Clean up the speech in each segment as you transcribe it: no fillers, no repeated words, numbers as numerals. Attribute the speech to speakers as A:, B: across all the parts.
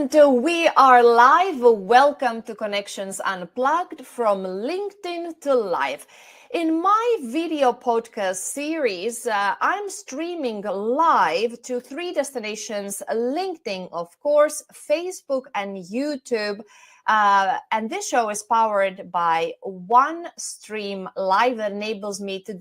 A: And we are live. Welcome to Connections Unplugged from LinkedIn to Live. In my video podcast series, I'm streaming live to 3 destinations: LinkedIn, of course, Facebook, and YouTube. And this show is powered by OneStream Live that enables me to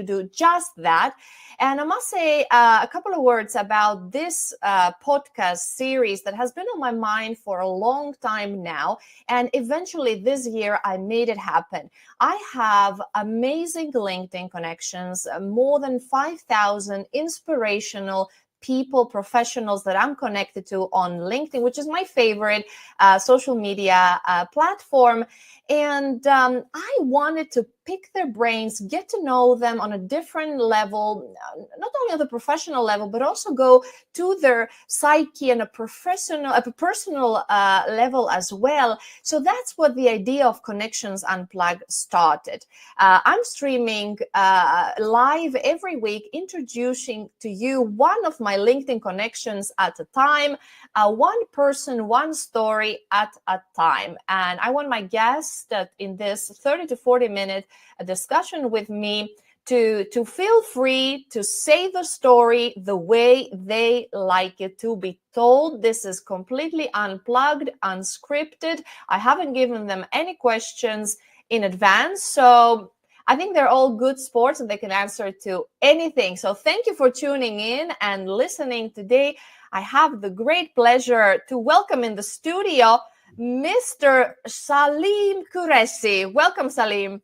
A: do just that. And I must say a couple of words about this podcast series that has been on my mind for a long time now. And eventually this year, I made it happen. I have amazing LinkedIn connections, more than 5,000 inspirational people, professionals that I'm connected to on LinkedIn, which is my favorite social media platform. And I wanted to pick their brains, get to know them on a different level, not only on the professional level, but also go to their psyche and a personal level as well. So that's what the idea of Connections Unplugged started. I'm streaming live every week, introducing to you one of my LinkedIn connections at a time, one person, one story at a time. And I want my guests that in this 30 to 40 minute discussion with me to feel free to say the story the way they like it to be told. This is completely unplugged, unscripted. I haven't given them any questions in advance. So I think they're all good sports and they can answer to anything. So thank you for tuning in and listening today. I have the great pleasure to welcome in the studio Mr. Saleem Qureshi. Welcome, Saleem.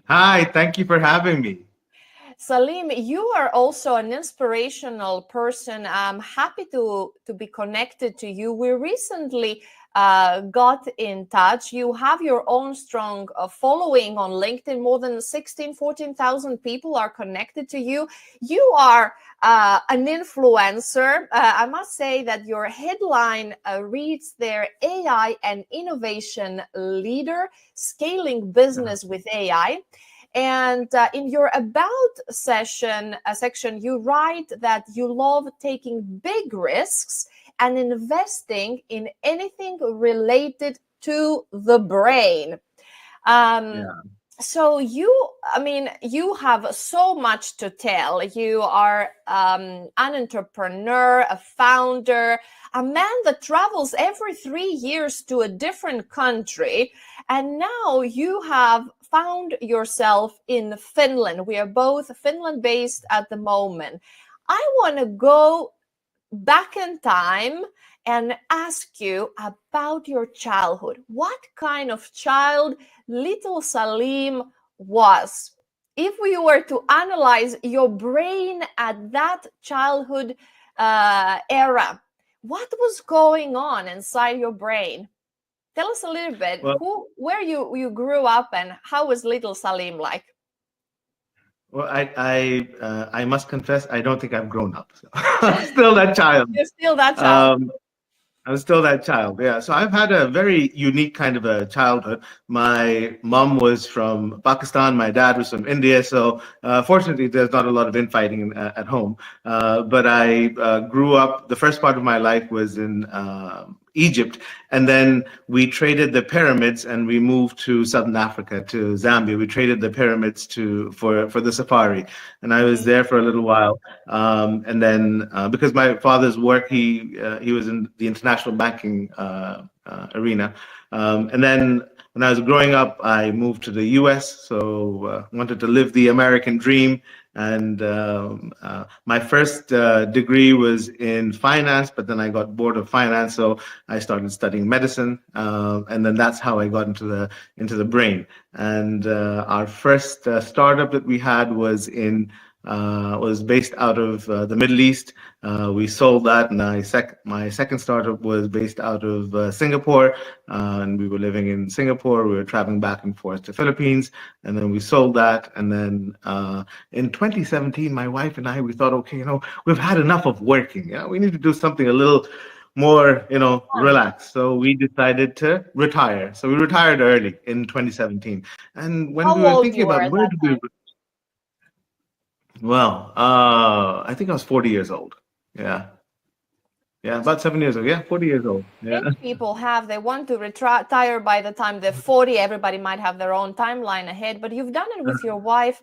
B: Hi, thank you for having me.
A: Saleem, you are also an inspirational person. I'm happy to be connected to you. We recently got in touch. You have your own strong following on LinkedIn. More than 14,000 people are connected to you. You are an influencer. I must say that your headline reads there, AI and Innovation Leader, Scaling Business with AI. And in your about section, you write that you love taking big risks and investing in anything related to the brain. So you have so much to tell. You are an entrepreneur, a founder, a man that travels every 3 years to a different country. And now you have found yourself in Finland. We are both Finland-based at the moment. I want to go back in time and ask you about your childhood. What kind of child little Saleem was? If we were to analyze your brain at that childhood era, what was going on inside your brain? Tell us a little bit where you grew up and how was little Saleem like?
B: Well, I must confess, I don't think I've grown up. So. I'm still that child.
A: You're still that child.
B: I'm still that child, yeah. So I've had a very unique kind of a childhood. My mom was from Pakistan, my dad was from India, so fortunately there's not a lot of infighting at home. But I grew up, the first part of my life was in Egypt, and then we traded the pyramids and we moved to Southern Africa, to Zambia. We traded the pyramids for the safari, and I was there for a little while. And then because my father's work, he was in the international banking arena. And then when I was growing up, I moved to the US, so wanted to live the American dream. And my first degree was in finance, but then I got bored of finance, so I started studying medicine, and then that's how I got into the brain. And our first startup that we had was based out of the Middle East. We sold that, and my second startup was based out of Singapore, and we were living in Singapore. We were traveling back and forth to Philippines, and then we sold that. And then in 2017, my wife and I, we thought, okay, we've had enough of working. We need to do something a little more, relaxed. So we decided to retire. So we retired early in 2017. And when we were thinking about where do we... Well, I think I was 40 years old. Yeah. Yeah, about 7 years ago. Yeah, 40 years old. Yeah.
A: Many people they want to retire by the time they're 40. Everybody might have their own timeline ahead, but you've done it with your wife.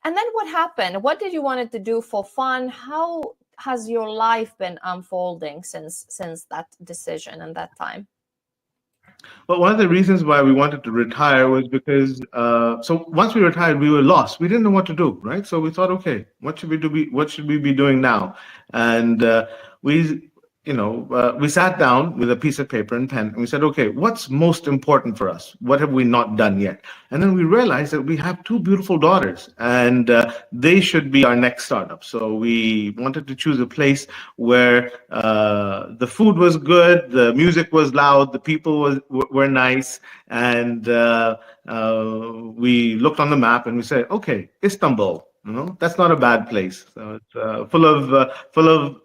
A: And then what happened? What did you want it to do for fun? How has your life been unfolding since that decision and that time?
B: Well, one of the reasons why we wanted to retire was because so once we retired, we were lost. We didn't know what to do, right? So we thought, okay, what should we do? What should we be doing now? And we, we sat down with a piece of paper and pen, and we said, okay, what's most important for us? What have we not done yet? And then we realized that we have two beautiful daughters, and they should be our next startup. So we wanted to choose a place where the food was good, the music was loud, the people were nice, and we looked on the map and we said, okay, Istanbul. That's not a bad place. So it's full of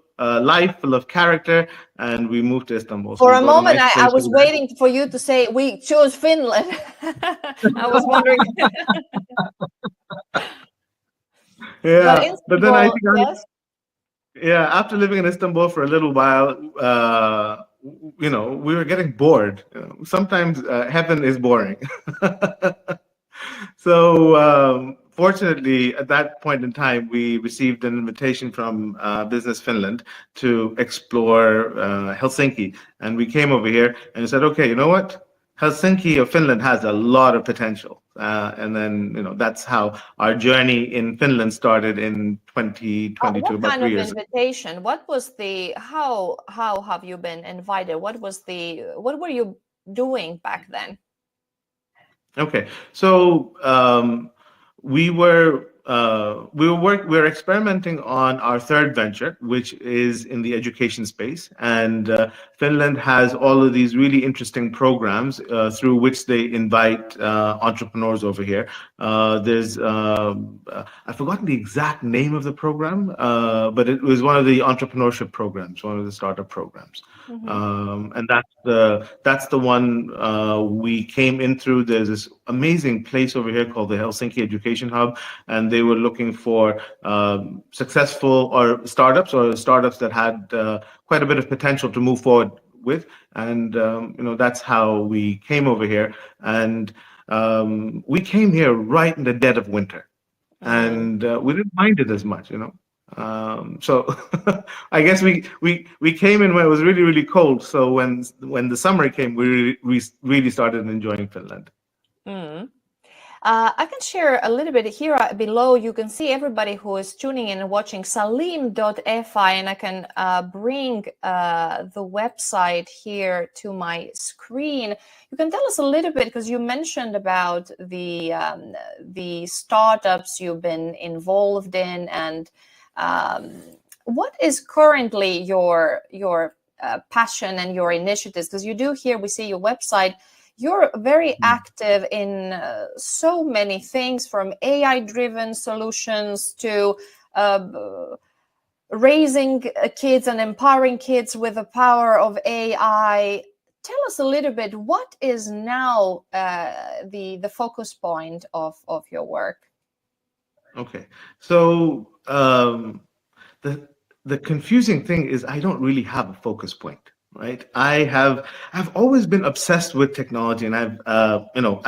B: life, full of character, and we moved to Istanbul.
A: For
B: so
A: a moment, I was waiting for you to say we chose Finland. I was wondering.
B: Yeah, but then I think
A: yes.
B: yeah, after living in Istanbul for a little while, we were getting bored. Sometimes heaven is boring. So fortunately, at that point in time, we received an invitation from Business Finland to explore Helsinki. And we came over here and said, okay, you know what? Helsinki or Finland has a lot of potential. And then, that's how our journey in Finland started in 2022, about 3 years ago.
A: Invitation? What was how have you been invited? What were you doing back then?
B: Okay, so we were experimenting on our third venture, which is in the education space, and Finland has all of these really interesting programs through which they invite entrepreneurs over here. There's I've forgotten the exact name of the program, but it was one of the entrepreneurship programs, one of the startup programs. Mm-hmm. And that's the one we came in through. There's this amazing place over here called the Helsinki Education Hub, and they were looking for successful or startups that had quite a bit of potential to move forward with, and that's how we came over here. And we came here right in the dead of winter, and we didn't mind it as much, so I guess we came in when it was really, really cold. So when the summer came, we really started enjoying Finland.
A: I can share a little bit here below. You can see everybody who is tuning in and watching Saleem.fi, and I can bring the website here to my screen. You can tell us a little bit, because you mentioned about the startups you've been involved in, and what is currently your passion and your initiatives? Because you do here, we see your website. You're very active in so many things, from AI-driven solutions to raising kids and empowering kids with the power of AI. Tell us a little bit, what is now the focus point of your work?
B: Okay, so the confusing thing is I don't really have a focus point. Right. I've always been obsessed with technology, and I've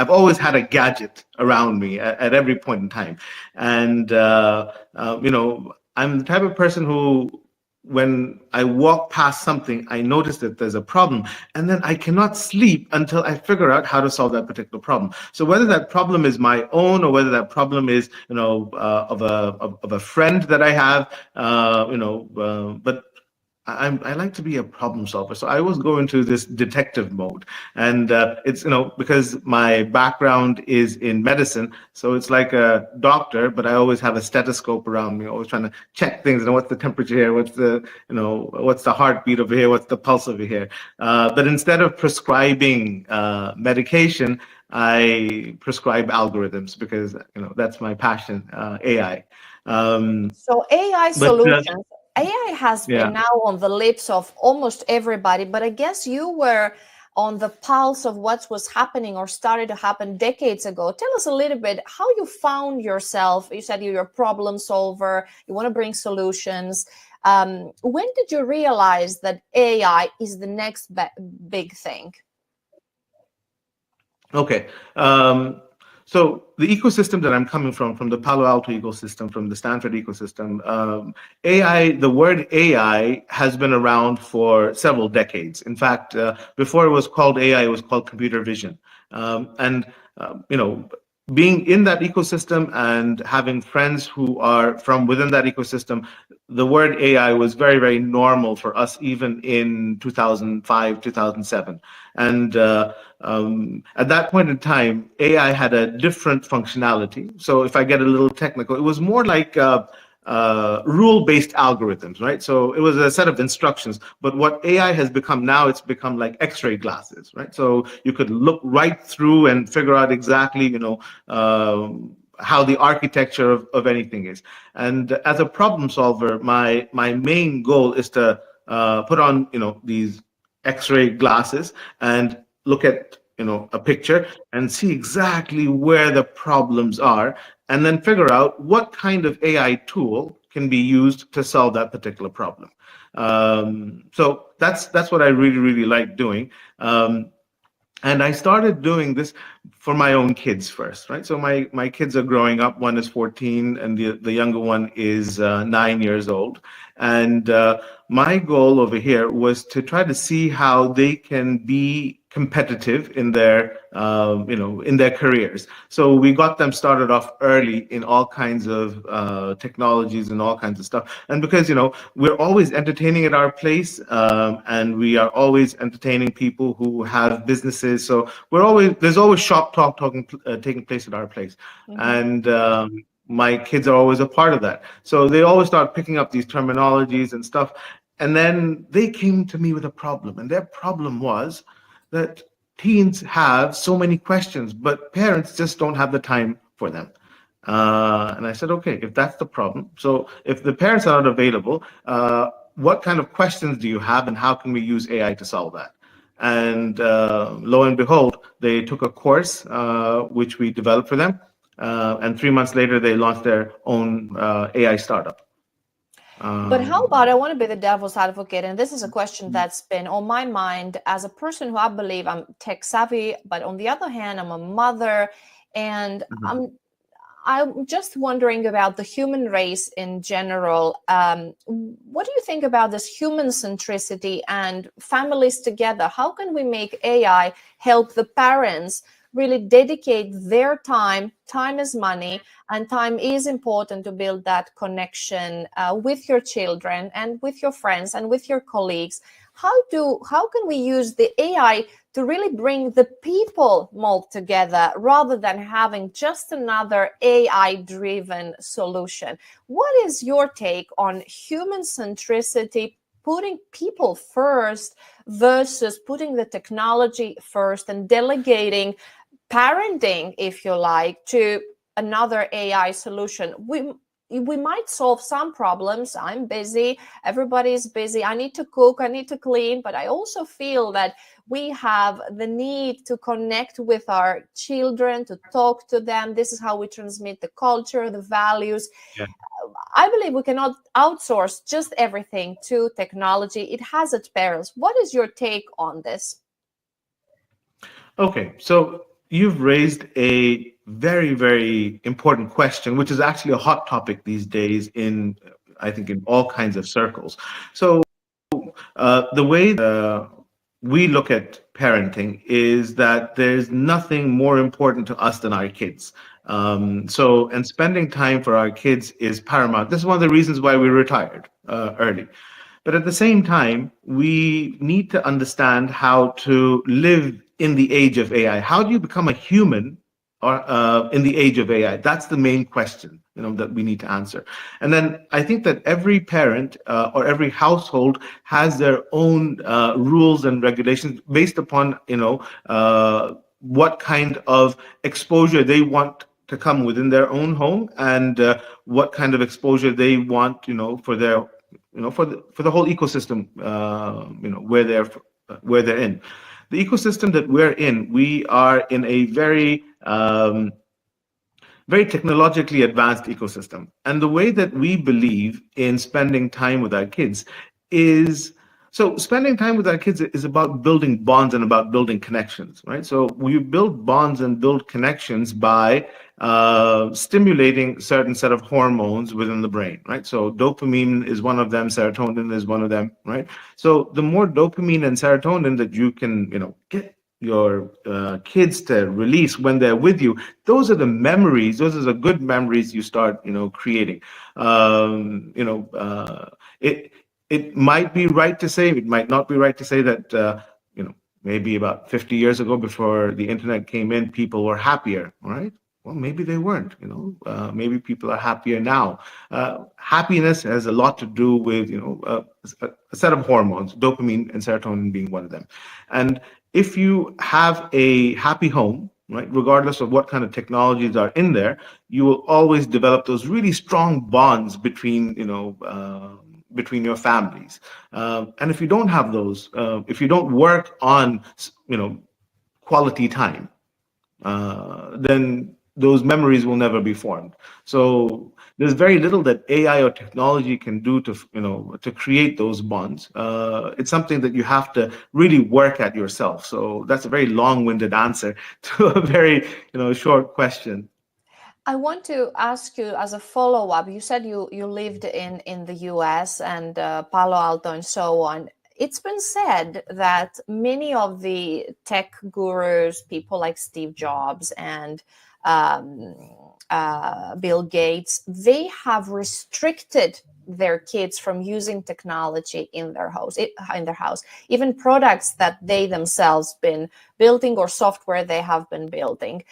B: always had a gadget around me at every point in time. And, I'm the type of person who, when I walk past something, I notice that there's a problem, and then I cannot sleep until I figure out how to solve that particular problem. So whether that problem is my own, or whether that problem is, of a friend that I have, but I like to be a problem solver. So I always go into this detective mode, and it's, because my background is in medicine, so it's like a doctor, but I always have a stethoscope around me, always trying to check things. What's the temperature here? What's the heartbeat over here? What's the pulse over here? But instead of prescribing medication, I prescribe algorithms, because that's my passion, AI.
A: So AI solutions. AI has been now on the lips of almost everybody, but I guess you were on the pulse of what was happening or started to happen decades ago. Tell us a little bit how you found yourself. You said you're a problem solver, you want to bring solutions. When did you realize that AI is the next big thing?
B: Okay. So the ecosystem that I'm coming from the Palo Alto ecosystem, from the Stanford ecosystem, AI, the word AI has been around for several decades. In fact, before it was called AI, it was called computer vision. And, you know, being in that ecosystem and having friends who are from within that ecosystem, the word AI was very, very normal for us, even in 2005, 2007. And at that point in time, AI had a different functionality. So if I get a little technical, it was more like rule-based algorithms, right? So it was a set of instructions. But what AI has become now, it's become like X-ray glasses, right? So you could look right through and figure out exactly, how the architecture of anything is. And as a problem solver, my main goal is to put on, these X-ray glasses and look at, a picture and see exactly where the problems are, and then figure out what kind of AI tool can be used to solve that particular problem. So that's what I really, really like doing. And I started doing this for my own kids first, right? So my kids are growing up. One is 14, and the younger one is 9 years old. And my goal over here was to try to see how they can be competitive in their in their careers. So we got them started off early in all kinds of technologies and all kinds of stuff. And because we're always entertaining at our place, and we are always entertaining people who have businesses. So there's always shop talk taking place at our place. Mm-hmm. And my kids are always a part of that. So they always start picking up these terminologies and stuff. And then they came to me with a problem, and their problem was that teens have so many questions, but parents just don't have the time for them. And I said, okay, if that's the problem, so if the parents are not available, what kind of questions do you have, and how can we use AI to solve that? And lo and behold, they took a course which we developed for them, and 3 months later, they launched their own AI startup.
A: But how about, I want to be the devil's advocate, and this is a question that's been on my mind as a person who I believe I'm tech savvy, but on the other hand, I'm a mother, and I'm just wondering about the human race in general. What do you think about this human centricity and families together? How can we make AI help the parents really dedicate their time? Time is money, and time is important to build that connection with your children and with your friends and with your colleagues. How can we use the AI to really bring the people more together rather than having just another AI-driven solution? What is your take on human centricity, putting people first versus putting the technology first and delegating parenting, if you like, to another AI solution? We might solve some problems. I'm busy, everybody's busy, I need to cook, I need to clean, but I also feel that we have the need to connect with our children, to talk to them. This is how we transmit the culture, the values. Yeah. I believe we cannot outsource just everything to technology. It has its perils. What is your take on this?
B: Okay, so you've raised a very, very important question, which is actually a hot topic these days I think, in all kinds of circles. So the way we look at parenting is that there's nothing more important to us than our kids. And spending time for our kids is paramount. This is one of the reasons why we retired early. But at the same time, we need to understand how to live in the age of AI. How do you become a human in the age of AI? That's the main question, that we need to answer. And then I think that every parent or every household has their own rules and regulations based upon, what kind of exposure they want to come within their own home, and what kind of exposure they want, for their for the whole ecosystem, where they're in. The ecosystem that we're in, we are in a very very technologically advanced ecosystem. And the way that we believe in spending time with our kids is, so spending time with our kids is about building bonds and about building connections, right? So we build bonds and build connections by stimulating certain set of hormones within the brain, right? So dopamine is one of them, serotonin is one of them, right? So the more dopamine and serotonin that you can, get your kids to release when they're with you, those are the memories, those are the good memories you start, creating. um, you know uh, it it might be right to say, it might not be right to say that maybe about 50 years ago, before the internet came in, people were happier, right? Well, maybe they weren't. Maybe people are happier now. Happiness has a lot to do with a set of hormones, dopamine and serotonin being one of them. And if you have a happy home, right, regardless of what kind of technologies are in there, you will always develop those really strong bonds between your families. And if you don't have those, if you don't work on quality time, then those memories will never be formed. So there's very little that AI or technology can do to create those bonds. It's something that you have to really work at yourself. So that's a very long-winded answer to a very short question.
A: I want to ask you as a follow-up. You said you lived in the US and Palo Alto and so on. It's been said that many of the tech gurus, people like Steve Jobs and Bill Gates, they have restricted their kids from using technology in their house. Even products that they themselves been building or software they have been building.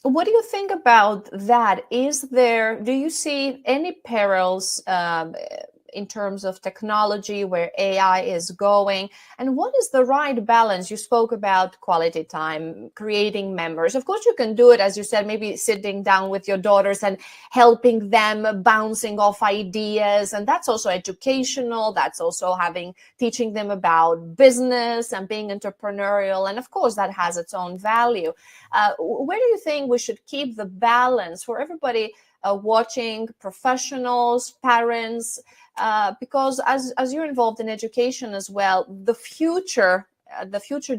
A: What do you think about that? Do you see any perils in terms of technology, where AI is going? And what is the right balance? You spoke about quality time, creating memories. Of course, you can do it, as you said, maybe sitting down with your daughters and helping them, bouncing off ideas. And that's also educational. That's also teaching them about business and being entrepreneurial. And of course, that has its own value. Where do you think we should keep the balance for everybody watching, professionals, parents? Because as you're involved in education as well, the future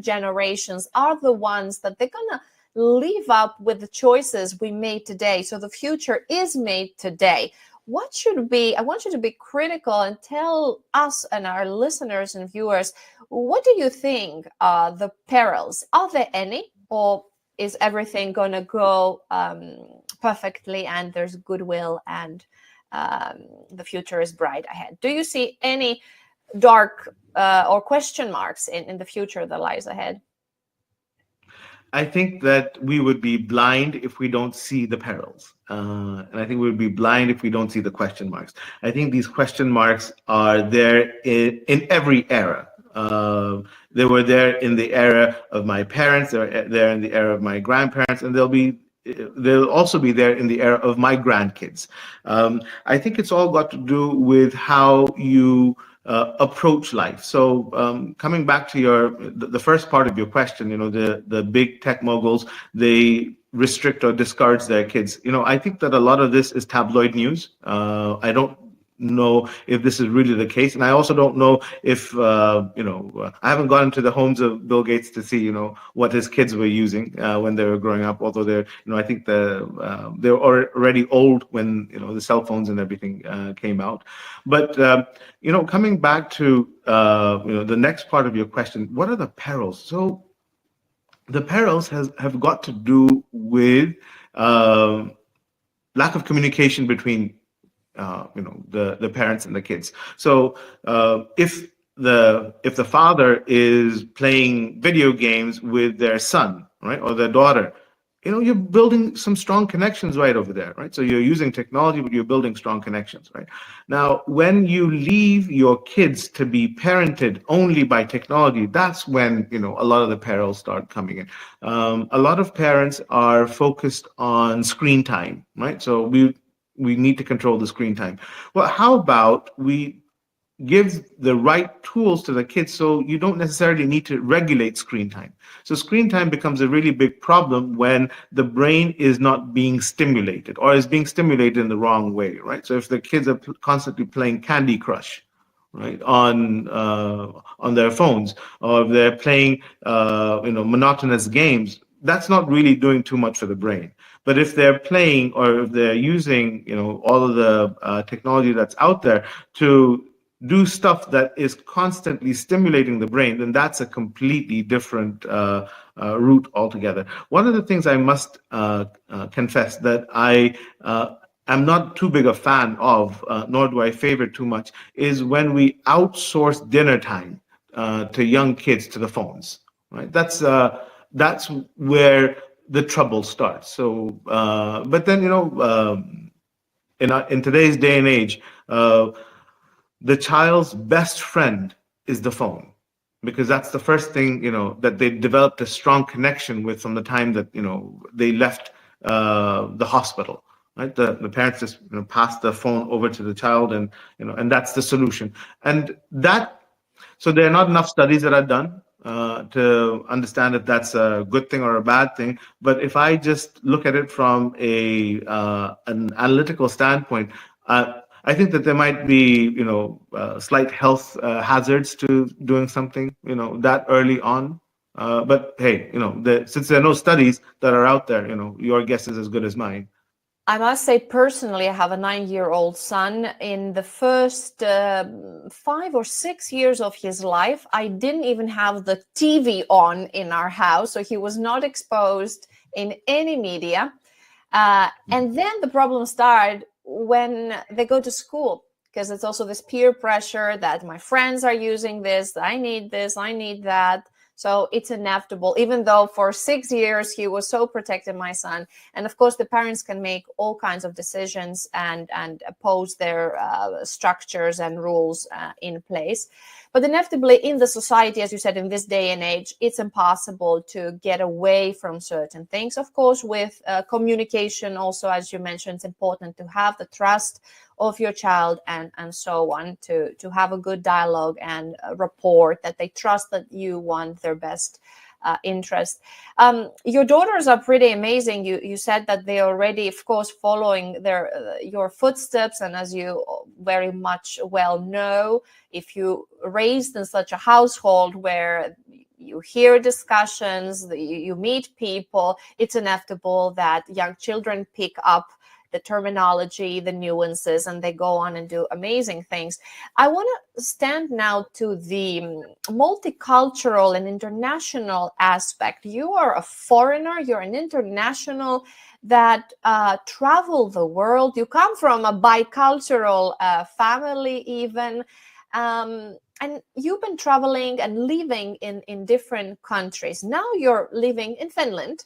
A: generations are the ones that they're gonna live up with the choices we made today. So the future is made today. I want you to be critical and tell us and our listeners and viewers, what do you think are the perils? Are there any, or is everything going to go perfectly and there's goodwill and the future is bright ahead? Do you see any dark or question marks in the future that lies ahead?
B: I think that we would be blind if we don't see the perils. And I think we would be blind if we don't see the question marks. I think these question marks are there in every era. They were there in the era of my parents, they're there in the era of my grandparents, and they'll also be there in the era of my grandkids. I think it's all got to do with how you approach life. So coming back to the first part of your question, the big tech moguls, they restrict or discourage their kids. I think that a lot of this is tabloid news. I don't know if this is really the case, and I also don't know if I haven't gone into the homes of Bill Gates to see what his kids were using when they were growing up, although I think they're already old when the cell phones and everything came out. But coming back to the next part of your question, what are the perils? So the perils have got to do with lack of communication between the parents and the kids. So if the father is playing video games with their son, right, or their daughter, you're building some strong connections right over there, right? So you're using technology, but you're building strong connections, right? Now, when you leave your kids to be parented only by technology, that's when a lot of the perils start coming in. A lot of parents are focused on screen time, right? So we need to control the screen time. Well, how about we gives the right tools to the kids, so you don't necessarily need to regulate screen time. So screen time becomes a really big problem when the brain is not being stimulated or is being stimulated in the wrong way, right? So if the kids are constantly playing Candy Crush, right, on their phones, or if they're playing monotonous games, that's not really doing too much for the brain. But if they're playing, or if they're using all of the technology that's out there to do stuff that is constantly stimulating the brain, then that's a completely different route altogether. One of the things I must confess that I'm not too big a fan of, nor do I favor too much, is when we outsource dinner time to young kids to the phones. Right? That's where the trouble starts. So, but then in today's day and age, the child's best friend is the phone, because that's the first thing that they developed a strong connection with from the time that they left the hospital. Right, the parents just pass the phone over to the child, and and that's the solution. And so there are not enough studies that are done to understand if that's a good thing or a bad thing. But if I just look at it from an analytical standpoint, I think that there might be, slight health hazards to doing something, that early on. But hey, since there are no studies that are out there, your guess is as good as mine.
A: I must say, personally, I have a 9-year-old son. In the first 5 or 6 years of his life, I didn't even have the TV on in our house, so he was not exposed in any media. And then the problem started when they go to school, because it's also this peer pressure that my friends are using this, I need that. So it's inevitable, even though for 6 years he was so protecting my son. And of course, the parents can make all kinds of decisions and oppose their structures and rules in place. But inevitably, in the society, as you said, in this day and age, it's impossible to get away from certain things. Of course, with communication also, as you mentioned, it's important to have the trust of your child and so on, to have a good dialogue and rapport, that they trust that you want their best interest. Your daughters are pretty amazing. You said that they already, of course, following your footsteps, and as you very much well know, if you raised in such a household where you hear discussions, you meet people, it's inevitable that young children pick up the terminology, the nuances, and they go on and do amazing things. I want to stand now to the multicultural and international aspect. You are a foreigner, you're an international that travel the world. You come from a bicultural family even, and you've been traveling and living in different countries. Now you're living in Finland.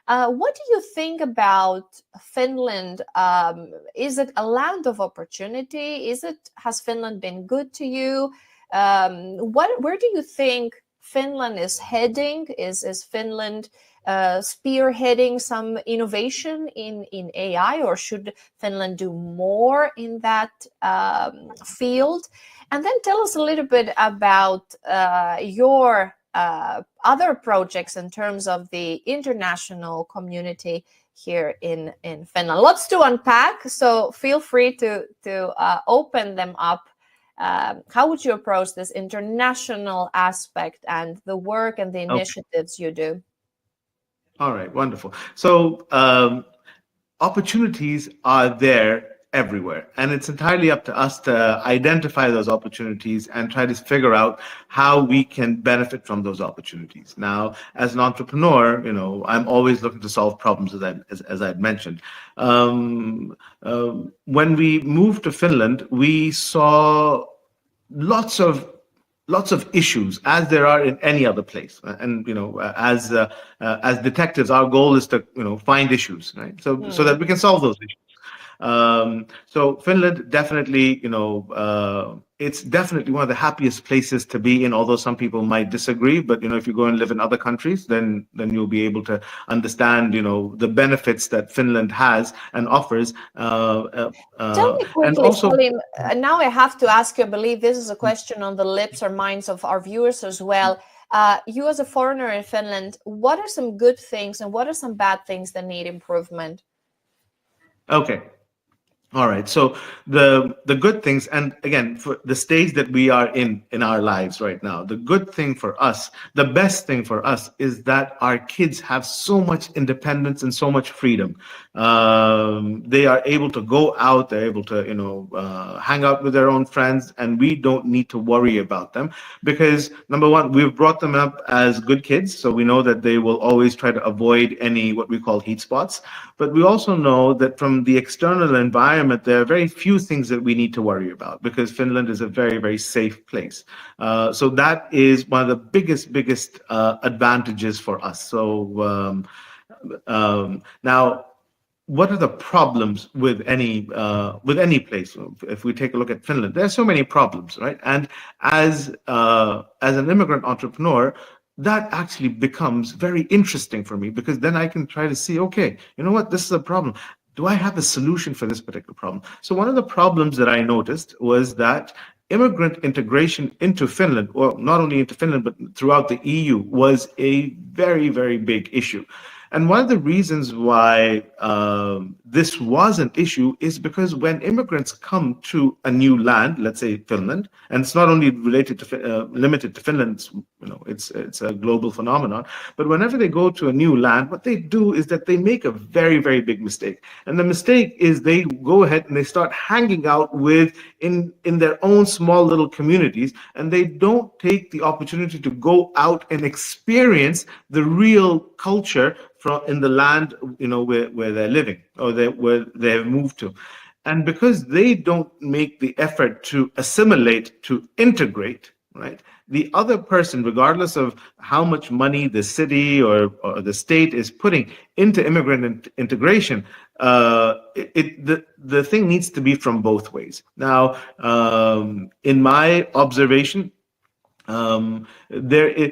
A: What do you think about Finland? Is it a land of opportunity? Has Finland been good to you? Where do you think Finland is heading? Is Finland spearheading some innovation in AI, or should Finland do more in that field? And then tell us a little bit about your other projects in terms of the international community here in Finland. Lots to unpack, so feel free to open them up. How would you approach this international aspect and the work and the initiatives you do?
B: All right, wonderful. So opportunities are there everywhere, and it's entirely up to us to identify those opportunities and try to figure out how we can benefit from those opportunities. Now, as an entrepreneur, I'm always looking to solve problems, as I'd mentioned. When we moved to Finland, we saw lots of issues, as there are in any other place. And as detectives, our goal is to find issues, right? So that we can solve those issues. So Finland definitely, it's definitely one of the happiest places to be in, although some people might disagree. But if you go and live in other countries, then you'll be able to understand, the benefits that Finland has and offers.
A: Tell me
B: And
A: quickly,
B: also,
A: Salim, now I have to ask you, I believe this is a question on the lips or minds of our viewers as well. You as a foreigner in Finland, what are some good things and what are some bad things that need improvement?
B: okay. All right. So the good things, and again, for the stage that we are in our lives right now, the good thing for us, the best thing for us, is that our kids have so much independence and so much freedom. They are able to go out, they're able to hang out with their own friends, and we don't need to worry about them because number one, we've brought them up as good kids, so we know that they will always try to avoid any what we call heat spots. But we also know that from the external environment, there are very few things that we need to worry about because Finland is a very, very safe place. So that is one of the biggest advantages for us. So now, what are the problems with any place? If we take a look at Finland, there are so many problems, right? And as an immigrant entrepreneur, that actually becomes very interesting for me because then I can try to see, okay, you know what, this is a problem. Do I have a solution for this particular problem? So one of the problems that I noticed was that immigrant integration into Finland, or not only into Finland, but throughout the EU, was a very, very big issue. And one of the reasons why this was an issue is because when immigrants come to a new land, let's say Finland, and it's not only related to limited to Finland, it's a global phenomenon. But whenever they go to a new land, what they do is that they make a very, very big mistake. And the mistake is they go ahead and they start hanging out with in their own small little communities, and they don't take the opportunity to go out and experience the real culture from in the land where they're living or where they have moved to. And because they don't make the effort to assimilate, to integrate, right, the other person, regardless of how much money the city or the state is putting into immigrant integration, the thing needs to be from both ways. Now, in my observation, there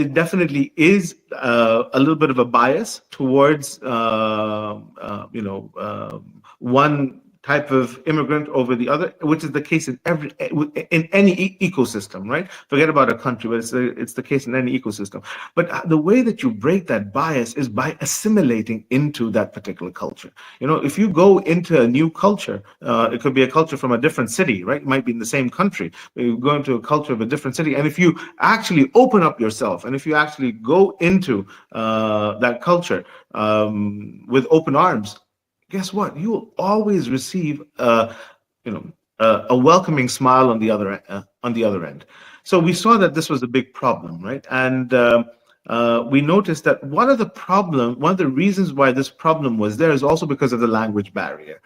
B: definitely is a little bit of a bias towards one type of immigrant over the other, which is the case in any ecosystem, right? Forget about a country, but it's the case in any ecosystem. But the way that you break that bias is by assimilating into that particular culture. If you go into a new culture, it could be a culture from a different city, right? It might be in the same country, but you go into a culture of a different city, and if you actually open up yourself, and if you actually go into that culture with open arms, guess what? You will always receive a welcoming smile on the other end. So we saw that this was a big problem, right? And we noticed that one of the reasons why this problem was there is also because of the language barrier.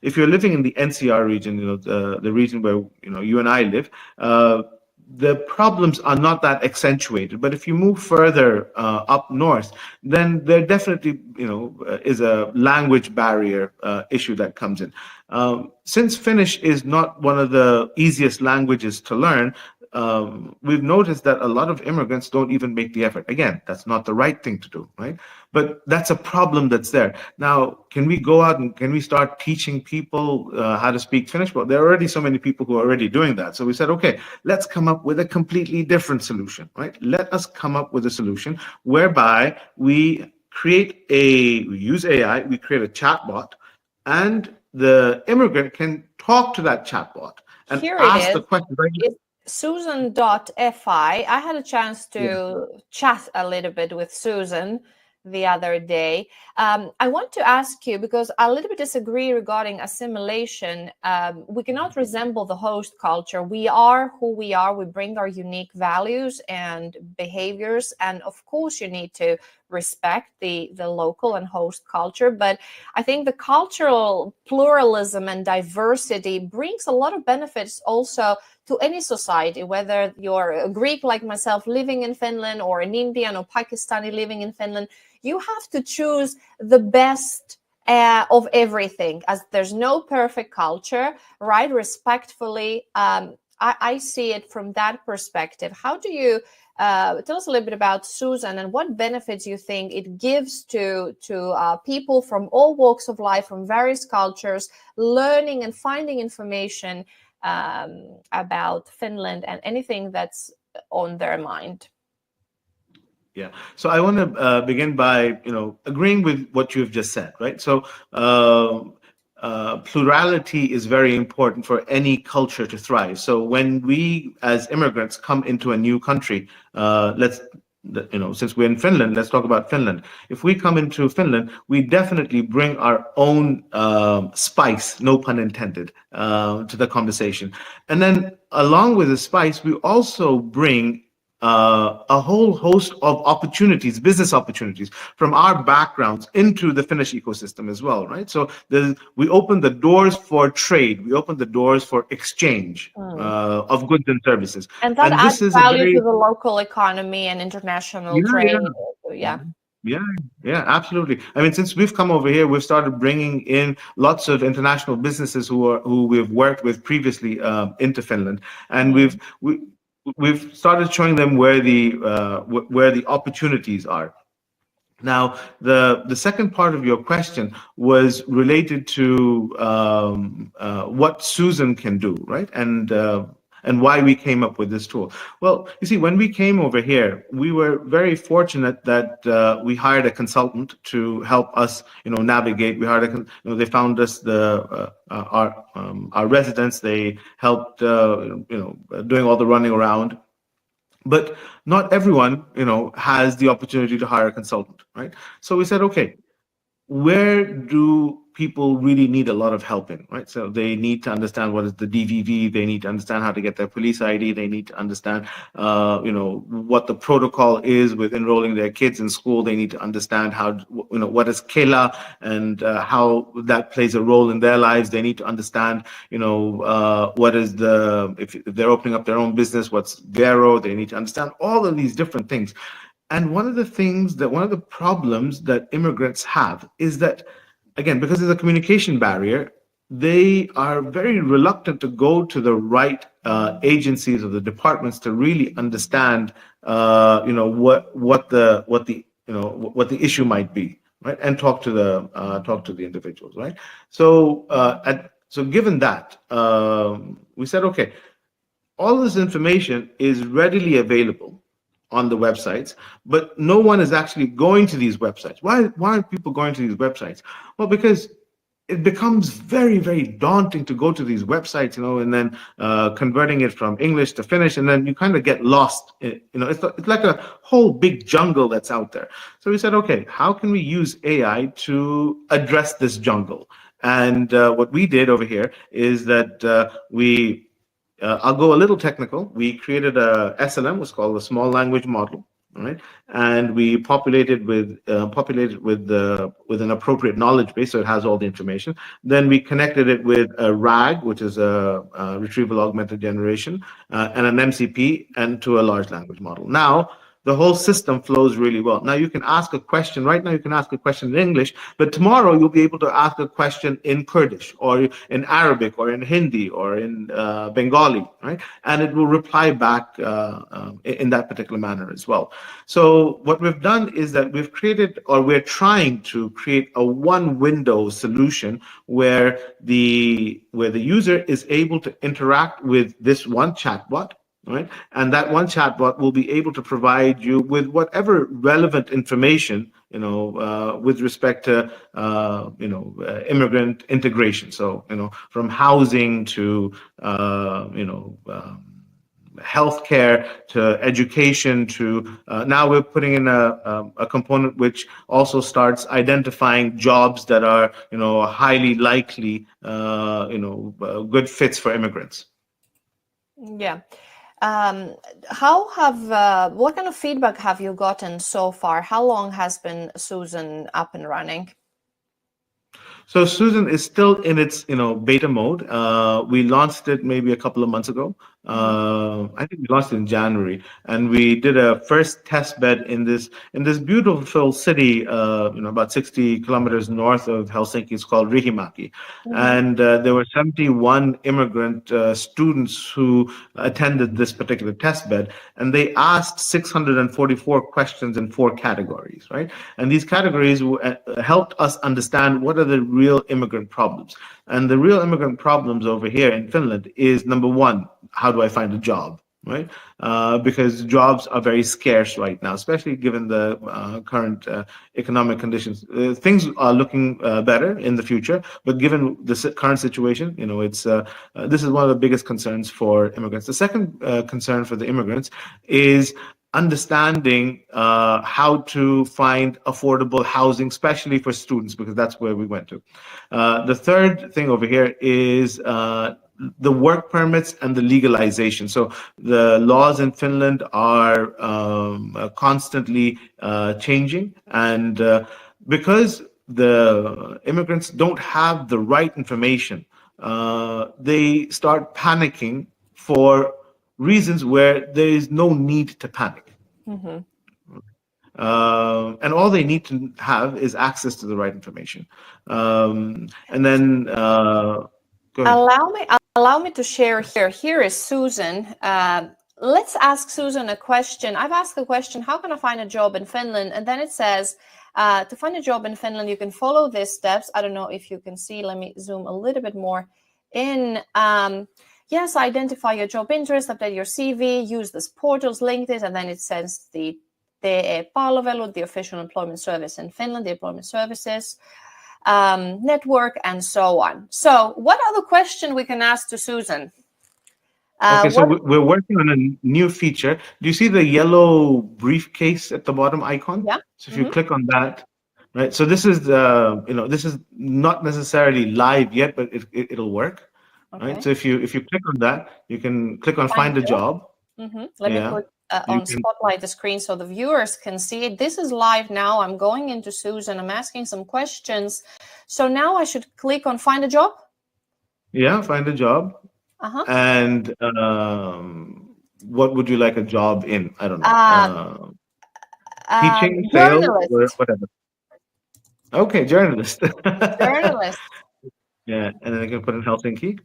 B: If you're living in the NCR region, the region where you and I live, the problems are not that accentuated. But if you move further up north, then there definitely, is a language barrier issue that comes in. Since Finnish is not one of the easiest languages to learn, we've noticed that a lot of immigrants don't even make the effort. Again, that's not the right thing to do, right? But that's a problem that's there. Now, can we go out and can we start teaching people how to speak Finnish? Well, there are already so many people who are already doing that. So we said, okay, let's come up with a completely different solution, right? Let us come up with a solution whereby we use AI, we create a chatbot, and the immigrant can talk to that chatbot and
A: Here it
B: ask
A: is.
B: the question.
A: It's SUSAN.fi. I had a chance to chat a little bit with Susan the other day. I want to ask you, because I a little bit disagree regarding assimilation. We cannot resemble the host culture. We are who we are. We bring our unique values and behaviors. And of course, you need to respect the local and host culture. But I think the cultural pluralism and diversity brings a lot of benefits also to any society, whether you're a Greek like myself living in Finland or an Indian or Pakistani living in Finland. You have to choose the best of everything, as there's no perfect culture, right? Respectfully, I see it from that perspective. How do you tell us a little bit about SUSAN and what benefits you think it gives to people from all walks of life, from various cultures, learning and finding information about Finland and anything that's on their mind?
B: Yeah. So I want to begin by, agreeing with what you've just said, right? So plurality is very important for any culture to thrive. So when we, as immigrants, come into a new country, since we're in Finland, let's talk about Finland. If we come into Finland, we definitely bring our own spice, no pun intended, to the conversation. And then along with the spice, we also bring a whole host of opportunities, business opportunities from our backgrounds into the Finnish ecosystem as well, right? So we open the doors for trade, we open the doors for exchange of goods and services.
A: And that adds
B: this is
A: value to the local economy and international trade.
B: Yeah. Yeah, absolutely. I mean, since we've come over here, we've started bringing in lots of international businesses who we've worked with previously into Finland, and we've started showing them where the opportunities are. Now, the second part of your question was related to what SUSAN can do, right? And why we came up with this tool. Well, you see, when we came over here, we were very fortunate that we hired a consultant to help us, navigate. We hired they found us our residents. They helped, doing all the running around. But not everyone, has the opportunity to hire a consultant, right? So we said, okay, where do people really need a lot of help in, right? So they need to understand what is the DVV. They need to understand how to get their police ID. They need to understand, what the protocol is with enrolling their kids in school. They need to understand how, what is Kela and how that plays a role in their lives. They need to understand, what is if they're opening up their own business, what's Vero. They need to understand all of these different things. And one of the problems that immigrants have is that, again, because there's a communication barrier, they are very reluctant to go to the right agencies or the departments to really understand, what the issue might be, right? And talk to the individuals, right? So given that, we said, okay, all this information is readily available on the websites, but no one is actually going to these websites. Why aren't people going to these websites? Well, because it becomes very, very daunting to go to these websites, and then converting it from English to Finnish, and then you kind of get lost. It's like a whole big jungle that's out there. So we said, okay, how can we use AI to address this jungle? And what we did over here is that I'll go a little technical. We created a SLM, what's called a small language model, right? And we populated with an appropriate knowledge base, so it has all the information. Then we connected it with a RAG, which is a retrieval augmented generation, and an MCP, and to a large language model. Now, the whole system flows really well. Now you can ask a question. Right now you can ask a question in English, but tomorrow you'll be able to ask a question in Kurdish or in Arabic or in Hindi or in Bengali, right? And it will reply back in that particular manner as well. So what we've done is that we're trying to create a one window solution where the user is able to interact with this one chatbot, right? And that one chatbot will be able to provide you with whatever relevant information, with respect to, immigrant integration. So, from housing to, healthcare to education to now we're putting in a component which also starts identifying jobs that are, highly likely, good fits for immigrants.
A: Yeah. What kind of feedback have you gotten so far? How long has been SUSAN up and running?
B: So SUSAN is still in its beta mode. We launched it maybe a couple of months ago. I think we launched in January, and we did a first test bed in this beautiful city, about 60 kilometers north of Helsinki. It's called Riihimäki, and there were 71 immigrant students who attended this particular test bed, and they asked 644 questions in 4 categories, right? And these categories helped us understand what are the real immigrant problems. And the real immigrant problems over here in Finland is, number one, how do I find a job, right? Because jobs are very scarce right now, especially given the current economic conditions. Things are looking better in the future, but given the current situation, it's this is one of the biggest concerns for immigrants. The second concern for the immigrants is understanding how to find affordable housing, especially for students, because that's where we went to. The third thing over here is the work permits and the legalization. So the laws in Finland are constantly changing, and because the immigrants don't have the right information, they start panicking for reasons where there is no need to panic. And all they need to have is access to the right information. And then go ahead.
A: Allow me to share here. Here is Susan. Let's ask Susan a question. I've asked the question, how can I find a job in Finland? And then it says, to find a job in Finland, you can follow these steps. I don't know if you can see. Let me zoom a little bit more in. Yes, identify your job interest, update your CV, use this portals, LinkedIn, and then it says the TE-palvelut, the official employment service in Finland, the employment services network, and so on. So what other question we can ask to Susan?
B: Okay, so we're working on a new feature. Do you see the yellow briefcase at the bottom icon?
A: Yeah.
B: So if you click on that, right? So this is this is not necessarily live yet, but it'll work. Okay. Right. So if you click on that, you can click on find a job.
A: Let me put on spotlight the screen so the viewers can see it. This is live now. I'm going into Susan. I'm asking some questions. So now I should click on find a job?
B: Yeah, find a job. And what would you like a job in? I don't know. Teaching, sales, or whatever. Okay, journalist.
A: Journalist.
B: Yeah, and then I can put in Helsinki.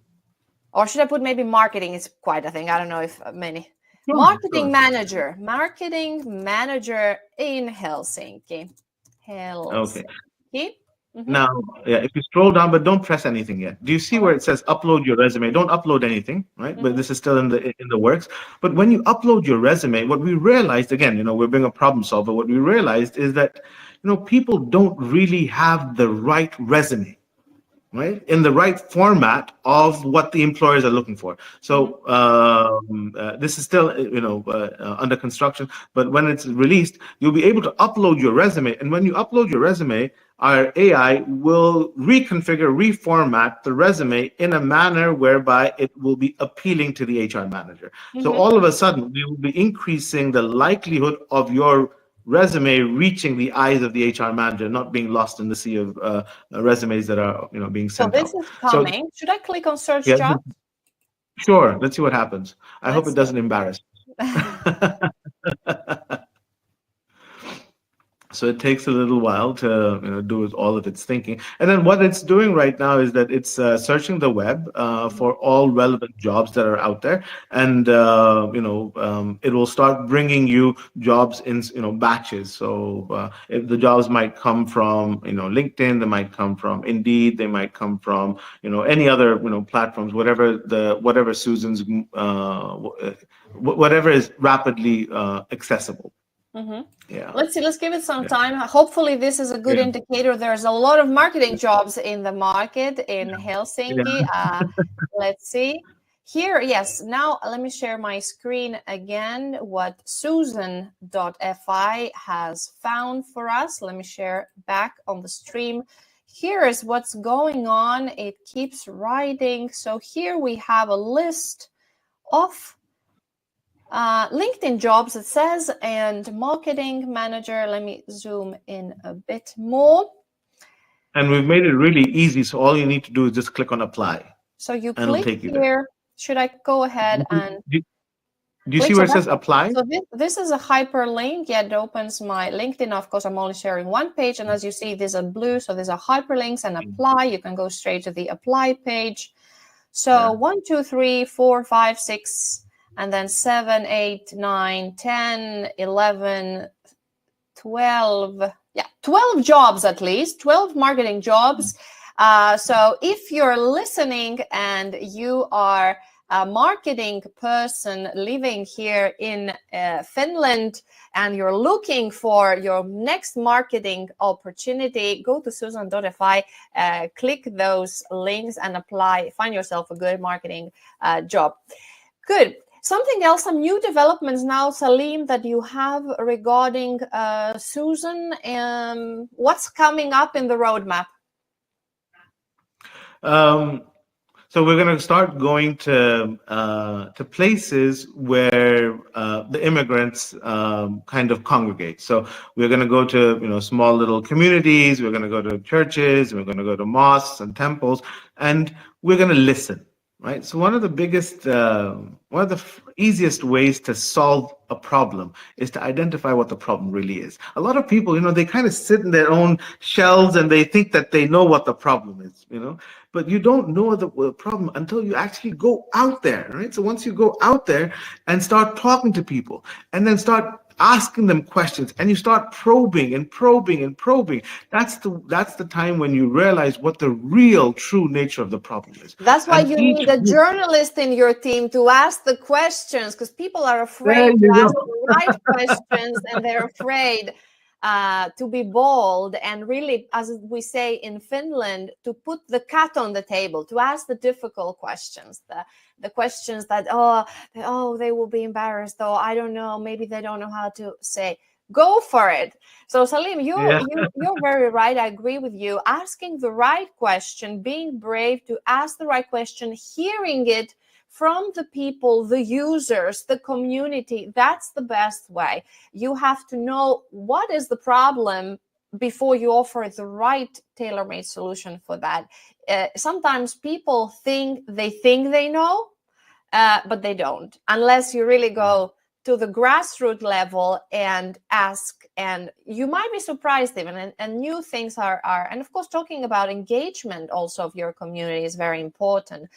A: Or should I put maybe marketing? Is quite a thing. I don't know if many. Marketing manager in Helsinki.
B: Okay. Now, if you scroll down, but don't press anything yet. Do you see where it says upload your resume? Don't upload anything, right? But this is still in the works. But when you upload your resume, what we realized, again, we're being a problem solver. What we realized is that, people don't really have the right resume, right, in the right format of what the employers are looking for. So this is still under construction, but when it's released, you'll be able to upload your resume. And when you upload your resume, our AI will reconfigure, reformat the resume in a manner whereby it will be appealing to the HR manager. So all of a sudden, we will be increasing the likelihood of your resume reaching the eyes of the HR manager, not being lost in the sea of resumes that are being sent out.
A: So this is coming. Should I click on search jobs?
B: Sure. Let's see what happens. I hope it doesn't embarrass. So it takes a little while to do all of its thinking. And then what it's doing right now is that it's searching the web for all relevant jobs that are out there, and it will start bringing you jobs in batches. So if the jobs might come from LinkedIn, they might come from Indeed, they might come from any other platforms, whatever Susan's whatever is rapidly accessible. Yeah.
A: Let's see. Let's give it some time. Hopefully, this is a good indicator. There's a lot of marketing jobs in the market in Helsinki. Let's see here. Yes. Now let me share my screen again. What SUSAN.fi has found for us. Let me share back on the stream. Here is what's going on. It keeps writing. So here we have a list of LinkedIn jobs, it says, and marketing manager. Let me zoom in a bit more.
B: And we've made it really easy. So all you need to do is just click on apply.
A: So you click here Should I go ahead and
B: Do you
A: click?
B: see
A: So
B: where it says apply?
A: so this is a hyperlink. Yeah, it opens my LinkedIn. Of course, I'm only sharing one page. And as you see, these are blue. So these are hyperlinks and apply. You can go straight to the apply page. So 1, 2, 3, 4, 5, 6, and then 7, 8, 9, 10, 11, 12. Yeah, 12 jobs at least, 12 marketing jobs. So if you're listening and you are a marketing person living here in Finland and you're looking for your next marketing opportunity, go to SUSAN.fi, click those links and apply, find yourself a good marketing job. Good. Something else, some new developments now, Saleem, that you have regarding SUSAN. What's coming up in the roadmap?
B: So we're going to start going to places where the immigrants kind of congregate. So we're going to go to small little communities. We're going to go to churches. We're going to go to mosques and temples, and we're going to listen. Right. So one of the easiest ways to solve a problem is to identify what the problem really is. A lot of people, they kind of sit in their own shells and they think that they know what the problem is, but you don't know the problem until you actually go out there, right? So once you go out there and start talking to people and then start asking them questions and you start probing and probing and probing, that's the time when you realize what the real true nature of the problem is.
A: That's why you need a journalist in your team to ask the questions, because people are afraid to ask the right questions and they're afraid to be bold and really, as we say in Finland, to put the cat on the table, to ask the difficult questions, the questions that, they will be embarrassed, or I don't know, maybe they don't know how to say. Go for it. So Saleem, you're very right. I agree with you. Asking the right question, being brave to ask the right question, hearing it from the people, the users, the community, that's the best way. You have to know what is the problem before you offer the right tailor-made solution for that. Sometimes people think they know, but they don't, unless you really go to the grassroots level and ask, and you might be surprised even, and new things are, and of course, talking about engagement also of your community is very important.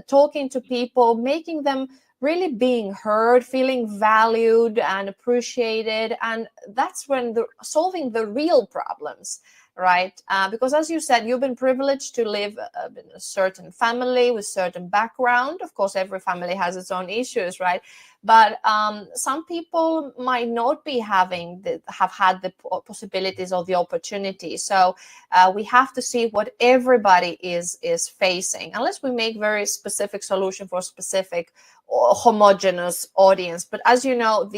A: Talking to people, making them really being heard, feeling valued and appreciated, and that's when solving the real problems, right? Because as you said, you've been privileged to live in a certain family with certain background. Of course, every family has its own issues, right? But some people might not be have had the possibilities or the opportunity. So we have to see what everybody is facing, unless we make very specific solution for specific homogeneous audience. But as you know,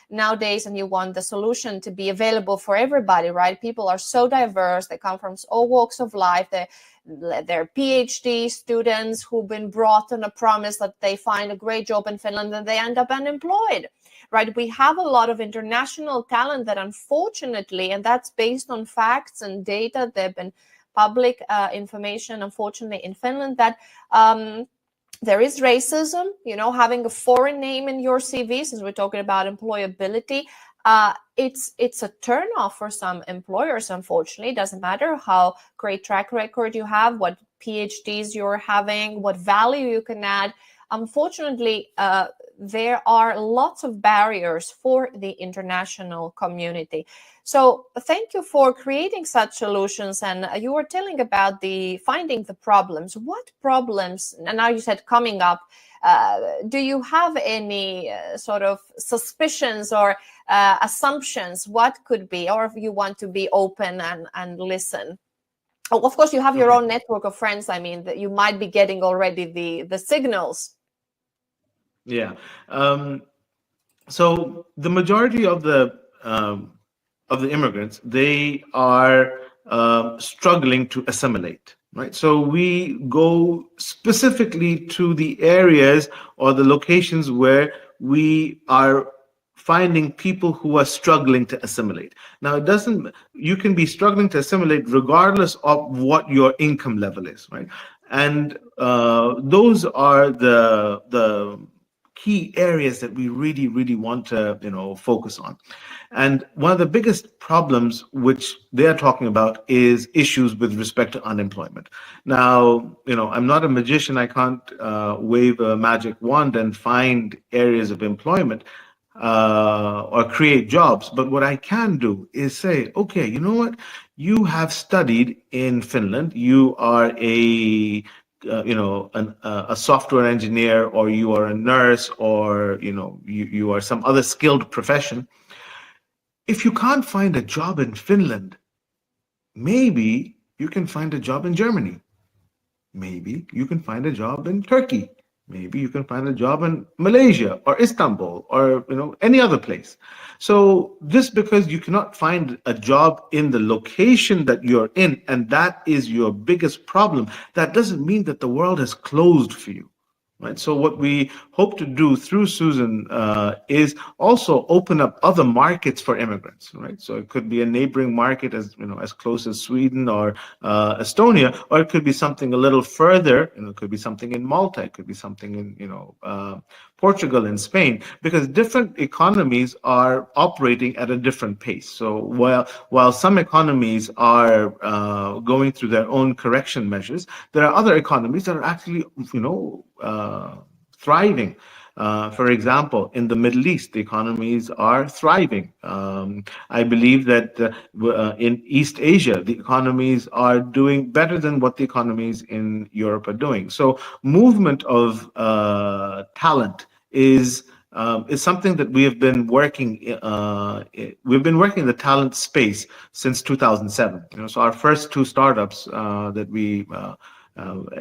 A: nowadays, and you want the solution to be available for everybody, right? People are so diverse. They come from all walks of life. They're PhD students who've been brought on a promise that they find a great job in Finland and they end up unemployed, right? We have a lot of international talent that unfortunately, and that's based on facts and data, there have been public information, unfortunately, in Finland, that there is racism, having a foreign name in your CV, since we're talking about employability. It's a turnoff for some employers, unfortunately. It doesn't matter how great track record you have, what PhDs you're having, what value you can add. Unfortunately, there are lots of barriers for the international community. So thank you for creating such solutions. And you were telling about finding the problems. What problems, and now you said coming up, do you have any sort of suspicions or assumptions what could be, or if you want to be open and listen? Oh, of course, you have your own network of friends. I mean, that you might be getting already the signals.
B: Yeah. So the majority of the immigrants, they are struggling to assimilate. Right. So we go specifically to the areas or the locations where we are finding people who are struggling to assimilate. Now, you can be struggling to assimilate regardless of what your income level is, right? And those are the key areas that we really want to focus on. And one of the biggest problems which they are talking about is issues with respect to unemployment. Now, I'm not a magician. I can't wave a magic wand and find areas of employment or create jobs. But what I can do is say, okay, you know what? You have studied in Finland. You are a software engineer, or you are a nurse, or you are some other skilled profession. If you can't find a job in Finland, maybe you can find a job in Germany. Maybe you can find a job in Turkey. Maybe you can find a job in Malaysia or Istanbul or any other place. So just because you cannot find a job in the location that you're in, and that is your biggest problem, that doesn't mean that the world has closed for you. Right. So what we hope to do through SUSAN is also open up other markets for immigrants. Right. So it could be a neighboring market, as close as Sweden or Estonia, or it could be something a little further. It could be something in Malta. It could be something in Portugal and Spain, because different economies are operating at a different pace. So while some economies are going through their own correction measures, there are other economies that are actually thriving. For example, in the Middle East, the economies are thriving. I believe that in East Asia, the economies are doing better than what the economies in Europe are doing. So movement of talent is something that we have been working. We've been working in the talent space since 2007. So our first two startups that we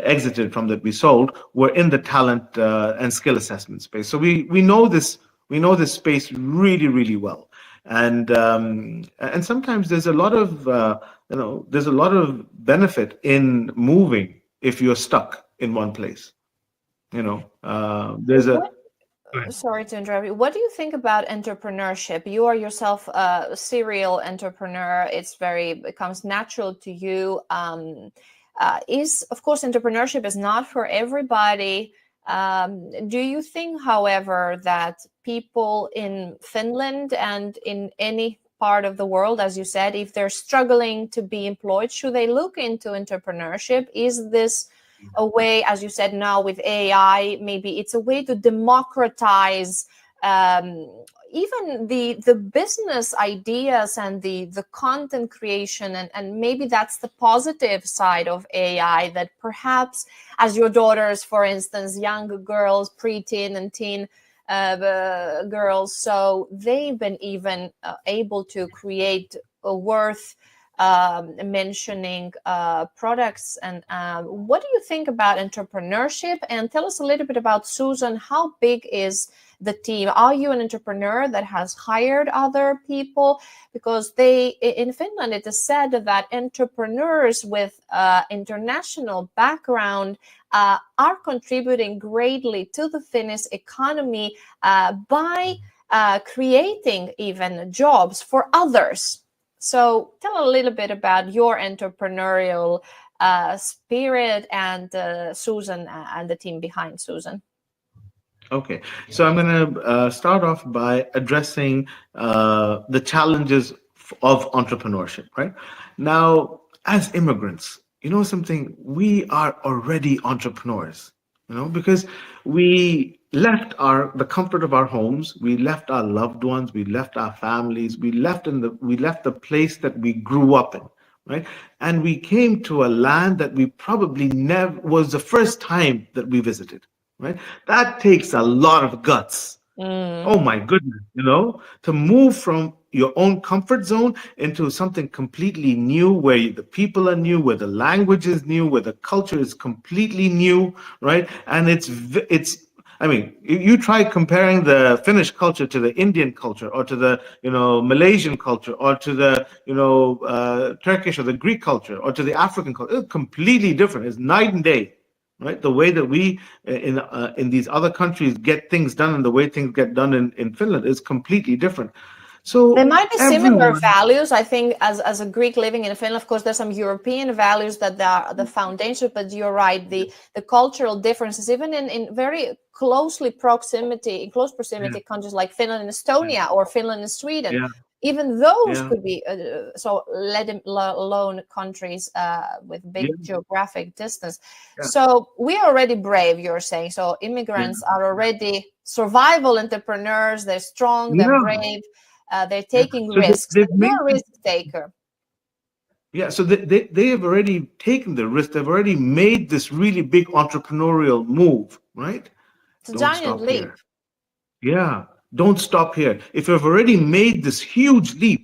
B: exited from, that we sold, were in the talent and skill assessment space. So we know this space really well. And sometimes there's a lot of benefit in moving if you're stuck in one place. There's a
A: Sorry to interrupt you. What do you think about entrepreneurship? You are yourself a serial entrepreneur. It comes natural to you. Of course, entrepreneurship is not for everybody. Do you think, however, that people in Finland and in any part of the world, as you said, if they're struggling to be employed, should they look into entrepreneurship? Is this a way, as you said, now with AI, maybe it's a way to democratize even the business ideas and the content creation, and maybe that's the positive side of AI, that perhaps, as your daughters, for instance, young girls, preteen and teen girls, so they've been even able to create a worth mentioning products. And what do you think about entrepreneurship? And tell us a little bit about SUSAN. How big is the team? Are you an entrepreneur that has hired other people? Because in Finland, it is said that entrepreneurs with international background are contributing greatly to the Finnish economy by creating even jobs for others. So tell a little bit about your entrepreneurial spirit and SUSAN and the team behind SUSAN.
B: Okay, so I'm going to start off by addressing the challenges of entrepreneurship, right? Now, as immigrants, something, we are already entrepreneurs, because we left the comfort of our homes, we left our loved ones, we left our families, we left the place that we grew up in, right? And we came to a land that we probably never was the first time that we visited, right? That takes a lot of guts. Oh my goodness, to move from your own comfort zone into something completely new, where the people are new, where the language is new, where the culture is completely new, right? And I mean, you try comparing the Finnish culture to the Indian culture, or to the Malaysian culture, or to the Turkish or the Greek culture, or to the African culture. It's completely different. It's night and day. Right, the way that we in these other countries get things done and the way things get done in Finland is completely different. So
A: there might be similar
B: everyone,
A: values. I think as a Greek living in Finland, of course, there's some European values that are the foundation, but you're right, the cultural differences, even in very in close
B: yeah,
A: proximity countries like Finland and Estonia or Finland and Sweden,
B: yeah,
A: even those
B: yeah,
A: could be alone countries with
B: yeah,
A: big geographic distance.
B: yeah,
A: So we are already brave, you're saying. So
B: yeah,
A: immigrants are already survival entrepreneurs. They're strong, they're
B: yeah,
A: brave, they're
B: yeah.
A: taking
B: So
A: risks.
B: they've
A: You're
B: made
A: a
B: this,
A: risk taker.
B: yeah. So they have already taken the risk. They've already made this really big entrepreneurial move, right?
A: It's a
B: Don't
A: giant
B: stop
A: leap.
B: here. Yeah, don't stop here. If you've already made this huge leap,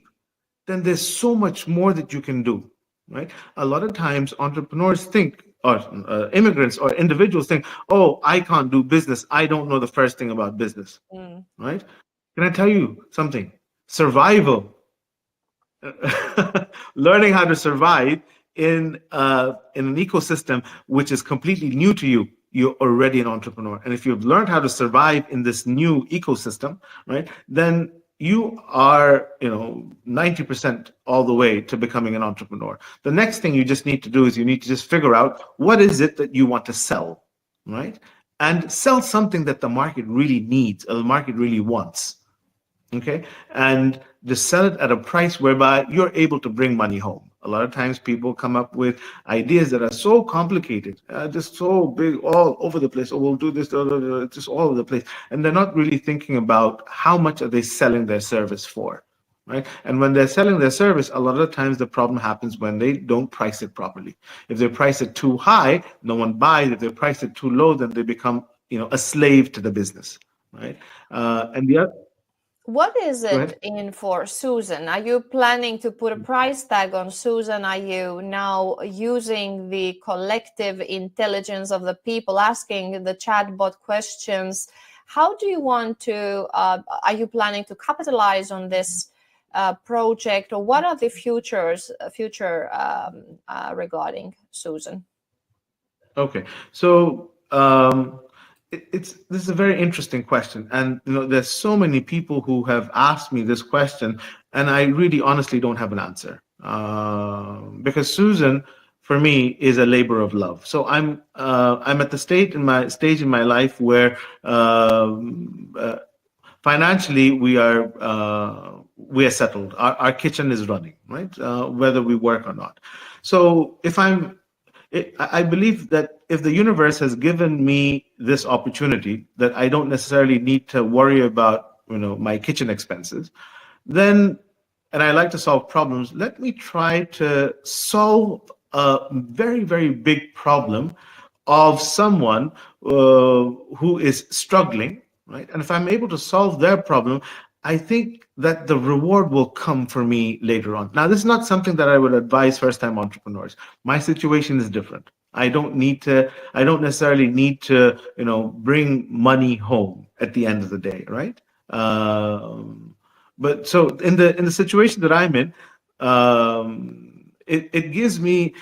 B: then there's so much more that you can do, right? A lot of times entrepreneurs think, or immigrants or individuals think, oh, I can't do business. I don't know the first thing about business,
A: Mm.
B: right? Can I tell you something? Survival, learning how to survive in an ecosystem which is completely new to you, you're already an entrepreneur. And if you've learned how to survive in this new ecosystem, right, then you are, 90% all the way to becoming an entrepreneur. The next thing you just need to do is you need to just figure out what is it that you want to sell, right? And sell something that the market really needs, or the market really wants. Okay, and just sell it at a price whereby you're able to bring money home. A lot of times people come up with ideas that are so complicated, just so big, all over the place. Oh, we'll do this, just all over the place, and they're not really thinking about how much are they selling their service for, right? And when they're selling their service, a lot of times the problem happens when they don't price it properly. If they price it too high, no one buys. If they price it too low, then they become, a slave to the business, right? And the other,
A: What is
B: go
A: it
B: ahead.
A: in for Susan? Are you planning to put a price tag on Susan? Are you now using the collective intelligence of the people, asking the chatbot questions? How do you want to, are you planning to capitalize on this project, or what are the future regarding Susan?
B: Okay, so this is a very interesting question, and there's so many people who have asked me this question, and I really honestly don't have an answer, because Susan, for me, is a labor of love. So I'm at the stage in my life where financially we are settled. Our kitchen is running, right? Whether we work or not. So I believe that if the universe has given me this opportunity, that I don't necessarily need to worry about, my kitchen expenses, then, and I like to solve problems, let me try to solve a very, very big problem of someone who is struggling, right? And if I'm able to solve their problem, I think that the reward will come for me later on. Now, this is not something that I would advise first-time entrepreneurs. My situation is different. I don't necessarily need to, bring money home at the end of the day, right? But so in the situation that I'm in, it gives me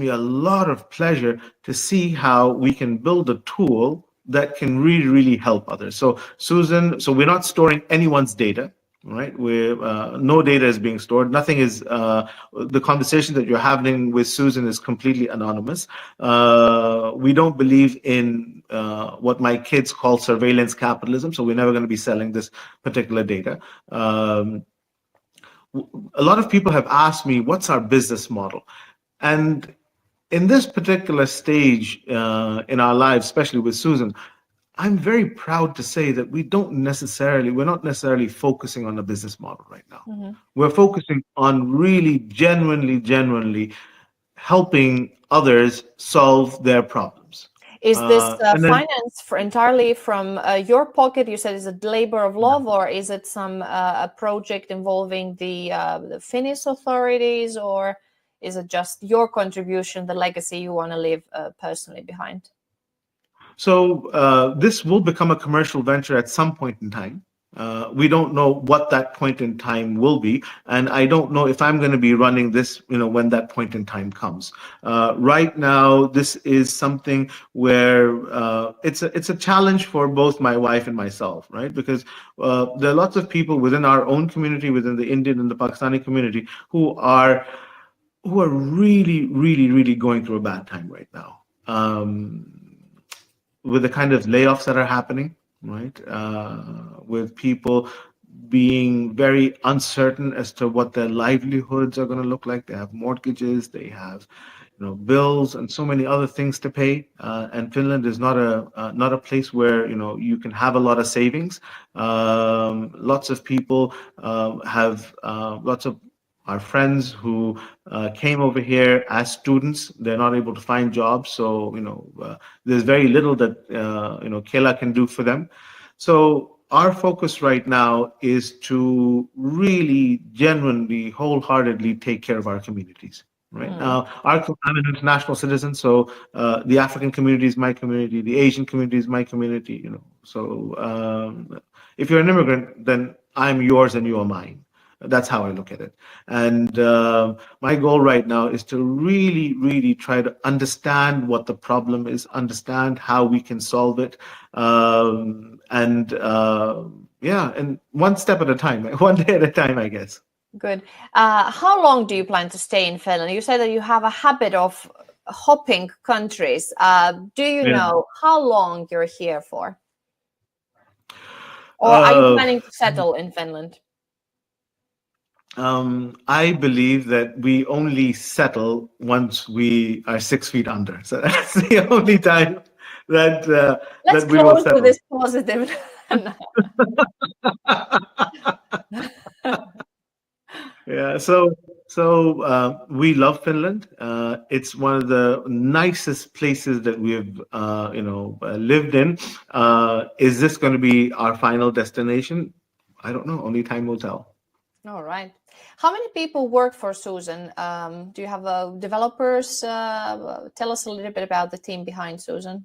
B: a lot of pleasure to see how we can build a tool that can really, really help others. So Susan, so we're not storing anyone's data, right? We're no data is being stored. Nothing is. The conversation that you're having with Susan is completely anonymous. We don't believe in what my kids call surveillance capitalism. So we're never going to be selling this particular data. A lot of people have asked me, what's our business model? And in this particular stage in our lives, especially with Susan, I'm very proud to say that we're not necessarily focusing on the business model right now.
A: Mhm.
B: We're focusing on really genuinely helping others solve their problems.
A: Is this
B: And then,
A: financed entirely from your pocket? You said is it labor of love, or is it some a project involving the Finnish authorities, or is it just your contribution, the legacy you want to leave personally behind?
B: so this will become a commercial venture at some point in time. We don't know what that point in time will be, and I don't know if I'm going to be running this, when that point in time comes. Right now, this is something where it's a challenge for both my wife and myself, right? Because there are lots of people within our own community, within the Indian and the Pakistani community, who are really, really, really going through a bad time right now. With the kind of layoffs that are happening, right? With people being very uncertain as to what their livelihoods are going to look like. They have mortgages, they have, bills, and so many other things to pay. And Finland is not a place where you can have a lot of savings. Lots of people have lots of our friends who came over here as students. They're not able to find jobs, so there's very little that Kela can do for them. So our focus right now is to really genuinely, wholeheartedly take care of our communities. Right now, I'm an international citizen, so the African community is my community, the Asian community is my community. So if you're an immigrant, then I'm yours and you are mine. That's how I look at it. And my goal right now is to really, really try to understand what the problem is, understand how we can solve it, and one step at a time, one day at a time, I guess.
A: Good. How long do you plan to stay in Finland? You said that you have a habit of hopping countries. Do you know how long you're here for? Or are you planning to settle in Finland?
B: I believe that we only settle once we are 6 feet under. So that's the only time that
A: Let's
B: that we will
A: close
B: settle.
A: with this positive.
B: Yeah. So we love Finland. It's one of the nicest places that we have lived in. Is this going to be our final destination? I don't know. Only time will tell.
A: All right. How many people work for SUSAN? Do you have developers? Tell us a little bit about the team behind SUSAN.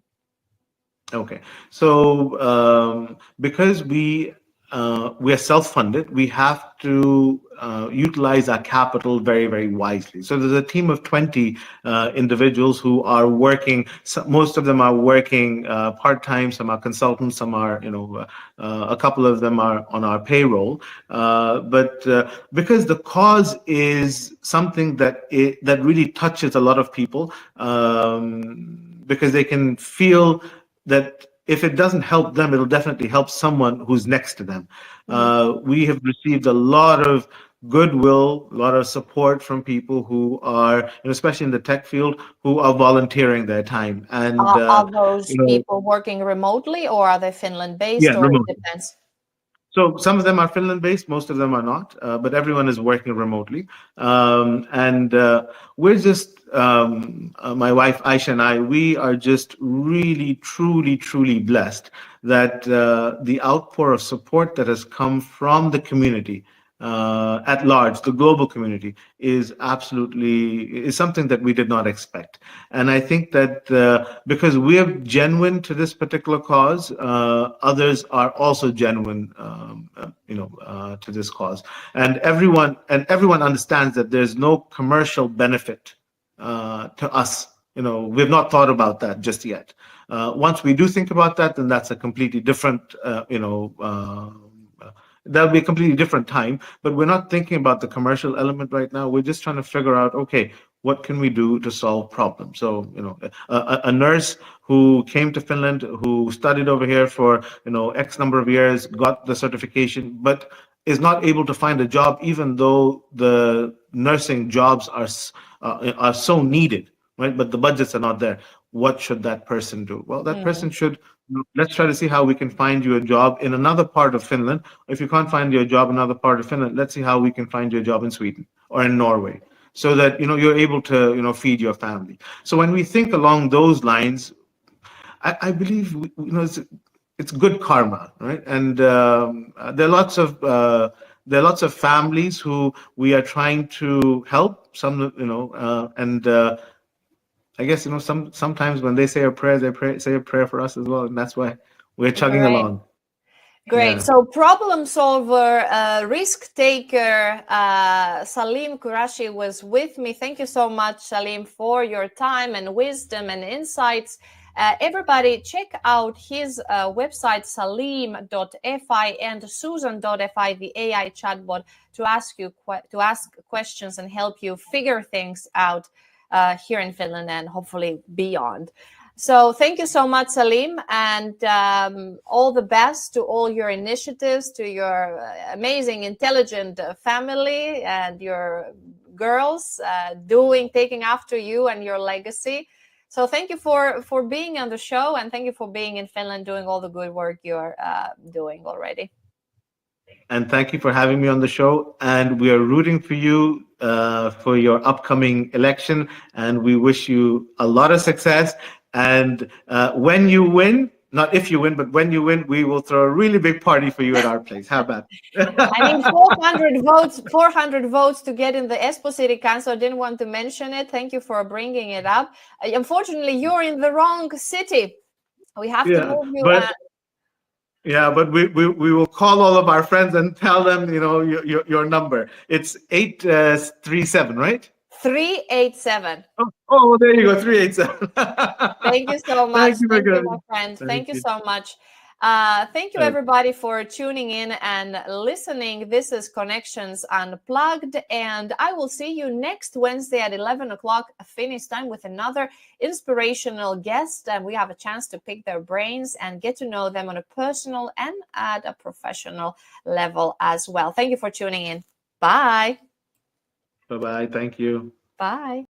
B: Okay. So because we are self-funded, we have to utilize our capital very, very wisely. So there's a team of 20 individuals who are working. Most of them are working part-time. Some are consultants. Some are, a couple of them are on our payroll. But because the cause is something that really touches a lot of people, because they can feel that if it doesn't help them, it'll definitely help someone who's next to them. We have received a lot of goodwill, a lot of support from people who are, especially in the tech field, who are volunteering their time. And
A: are those people working remotely, or are they Finland-based, or
B: remote.
A: it depends?
B: So some of them are Finland-based, most of them are not, but everyone is working remotely. And we're just, my wife Aisha and I, we are just really, truly, truly blessed that the outpour of support that has come from the community at large, the global community, is something that we did not expect. And I think that because we're genuine to this particular cause, others are also genuine, to this cause. And everyone understands that there's no commercial benefit to us. We've not thought about that just yet. Once we do think about that, then that's a completely different, that'll be a completely different time, but we're not thinking about the commercial element right now. We're just trying to figure out, okay, what can we do to solve problems? So, a nurse who came to Finland, who studied over here for, X number of years, got the certification, but is not able to find a job, even though the nursing jobs are so needed, right? But the budgets are not there. What should that person do? Well, that person should, let's try to see how we can find you a job in another part of Finland. If you can't find you a job in another part of Finland, let's see how we can find you a job in Sweden or in Norway, so that you're able to feed your family. So when we think along those lines, I believe it's good karma, right? And there are lots of families who we are trying to help. Some, and I guess sometimes when they say a prayer, say a prayer for us as well, and that's why we're chugging along.
A: Great.
B: Yeah.
A: So problem solver, risk taker, Saleem Qureshi was with me. Thank you so much, Saleem, for your time and wisdom and insights. Everybody, check out his website, Saleem.fi and SUSAN.fi, the AI chatbot, to ask questions and help you figure things out here in Finland and hopefully beyond. So thank you so much, Saleem, and all the best to all your initiatives, to your amazing, intelligent family and your girls taking after you and your legacy. So thank you for being on the show, and thank you for being in Finland, doing all the good work you're doing already.
B: And thank you for having me on the show. And we are rooting for you for your upcoming election. And we wish you a lot of success. And when you win, not if you win, but when you win, we will throw a really big party for you at our place. How about
A: I need 400 votes to get in the Espoo City Council. I didn't want to mention it. Thank you for bringing it up. Unfortunately, you're in the wrong city. We have to move you.
B: But we will call all of our friends and tell them, your number. It's 837, right?
A: 387.
B: Oh, there you go, 387.
A: Thank you so much. Thank you, my friend. Thank you so much. Thank you, everybody, for tuning in and listening. This is Connections Unplugged, and I will see you next Wednesday at 11 o'clock Finnish time with another inspirational guest, and we have a chance to pick their brains and get to know them on a personal and at a professional level as well. Thank you for tuning in. Bye.
B: Bye-bye. Thank you.
A: Bye.